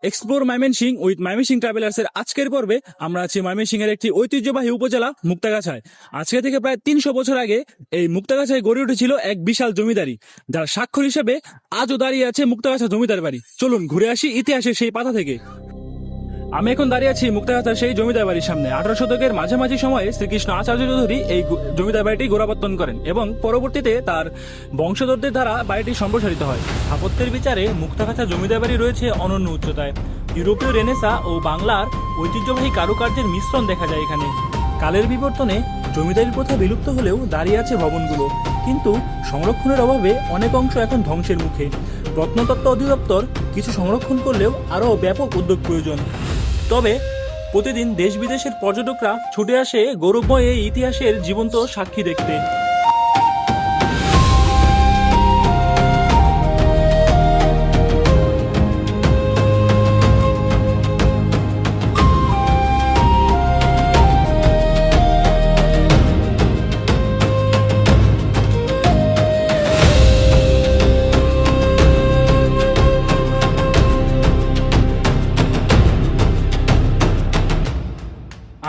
Explore Mymensingh with Mymensingh travellers এর আজকের পর্বে আমরা আছি ময়মনসিংহের একটি ঐতিহ্যবাহী উপজেলা মুক্তাগাছায়। আজকে থেকে প্রায় ৩০০ বছর আগে এই মুক্তাগাছায় গড়ে উঠেছিল এক বিশাল জমিদারি, যার স্বাক্ষর হিসেবে আজও দাঁড়িয়ে আছে মুক্তাগাছা জমিদার বাড়ি। চলুন ঘুরে আসি ইতিহাসের সেই পাতা থেকে। আমি এখন দাঁড়িয়ে আছি মুক্তাগাছার সেই জমিদার বাড়ির সামনে। 18 শতকের মাঝামাঝি সময়ে শ্রীকৃষ্ণ আচার্য চৌধুরী এই জমিদার বাড়িটি গোড়াপত্তন করেন এবং পরবর্তীতে তার বংশধরদের দ্বারা বাড়িটি সম্প্রসারিত হয়। স্থাপত্যের বিচারে মুক্তাগাছা জমিদার বাড়ি রয়েছে অনন্য উচ্চতায়। ইউরোপীয় রেনেসা ও বাংলার ঐতিহ্যবাহী কারুকার্যের মিশ্রণ দেখা যায় এখানে। কালের বিবর্তনে জমিদারি প্রথা বিলুপ্ত হলেও দাঁড়িয়ে আছে ভবনগুলো, কিন্তু সংরক্ষণের অভাবে অনেক অংশ এখন ধ্বংসের মুখে। প্রত্নতত্ত্ব অধিদপ্তর কিছু সংরক্ষণ করলেও আরও ব্যাপক উদ্যোগ প্রয়োজন। তবে প্রতিদিন দেশ বিদেশের পর্যটকরা ছুটে আসে গৌরবময় এই ইতিহাসের জীবন্ত সাক্ষী দেখতে।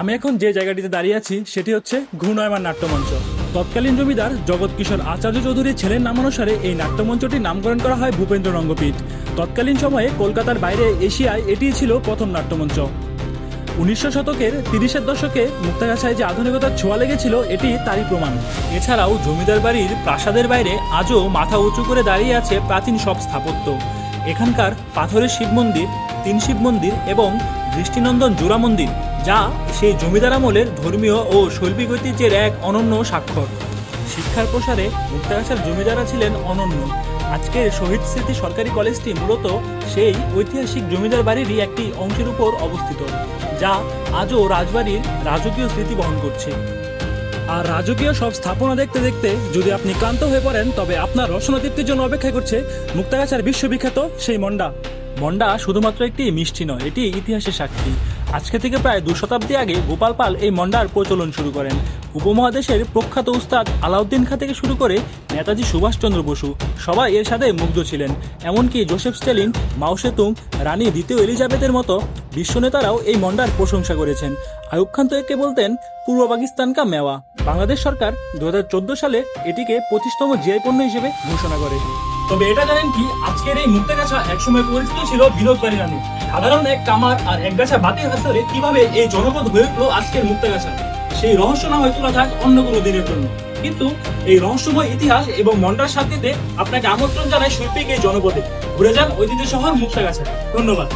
আমি এখন যে জায়গাটিতে দাঁড়িয়ে আছি সেটি হচ্ছে ঘূর্ণায়মান নাট্যমঞ্চ। তৎকালীন জমিদার জগৎ কিশোর আচার্য চৌধুরীর ছেলের নামানুসারে এই নাট্যমঞ্চটির নামকরণ করা হয় ভূপেন্দ্র রঙ্গপীঠ। তৎকালীন সময়ে কলকাতার বাইরে এশিয়ায় এটিই ছিল প্রথম নাট্যমঞ্চ। 1900 শতকের 30-এর দশকে মুক্তাগাছায় যে আধুনিকতার ছোঁয়া লেগেছিল এটি তারই প্রমাণ। এছাড়াও জমিদার বাড়ির প্রাসাদের বাইরে আজও মাথা উঁচু করে দাঁড়িয়ে আছে প্রাচীন সব স্থাপত্য। এখানকার পাথরের শিব মন্দির, 3 শিব মন্দির এবং দৃষ্টিনন্দন জোড়া মন্দির, যা সেই জমিদার আমলের ধর্মীয় ও শৈল্পিক ঐতিহ্যের এক অনন্য স্বাক্ষর। শিক্ষার প্রসারে মুক্তাগাছার জমিদাররা ছিলেন অনন্য। আজকের শহীদ স্মৃতি সরকারি কলেজটি মূলত সেই ঐতিহাসিক জমিদার বাড়িরই একটি অংশের উপর অবস্থিত, যা আজও রাজবাড়ির রাজকীয় স্মৃতি বহন করছে। আর রাজকীয় সব স্থাপনা দেখতে দেখতে যদি আপনি ক্লান্ত হয়ে পড়েন, তবে আপনার রসনাতৃপ্তির জন্য অপেক্ষা করছে মুক্তাগাছার বিশ্ববিখ্যাত সেই মন্ডা। মন্ডা শুধুমাত্র একটি মিষ্টি নয়, এটি ইতিহাসের সাক্ষী। আজকে থেকে প্রায় 2 শতাব্দী আগে গোপাল পাল এই মন্ডার প্রচলন শুরু করেন। উপমহাদেশের প্রখ্যাত উস্তাদ আলাউদ্দিন খাঁ থেকে শুরু করে নেতাজি সুভাষচন্দ্র বসু সবাই এর সাথে মুগ্ধ ছিলেন। এমনকি জোসেফ স্ট্যালিন, মাও সেতুং, রানী দ্বিতীয় এলিজাবেথের মতো বিশ্ব নেতারাও এই মন্ডার প্রশংসা করেছেন। আইয়ুব খান তো একে বলতেন পূর্ব পাকিস্তান কা মেওয়া। বাংলাদেশ সরকার 2014 সালে এটিকে 25তম জিআই পণ্য হিসেবে ঘোষণা করে। তবে এটা জানেন কি, আজকের এই মুক্তাগাছা একসময় পরিচিত ছিল বিনোদ বাড়ি নামে। সাধারণ এক কামার আর এক গাছা বাতির হাত ধরে কিভাবে এই জনপদ হয়ে উঠলো আজকের মুক্তাগাছা, সেই রহস্য না হয়তো না থাক অন্য কোনো দিনের জন্য। কিন্তু এই রহস্যময় ইতিহাস এবং মন্ডার সাথে আপনাকে আমন্ত্রণ জানায় শৈল্পিক এই জনপদে। ঘুরে যান ঐতিহ্য শহর মুক্তাগাছা। ধন্যবাদ।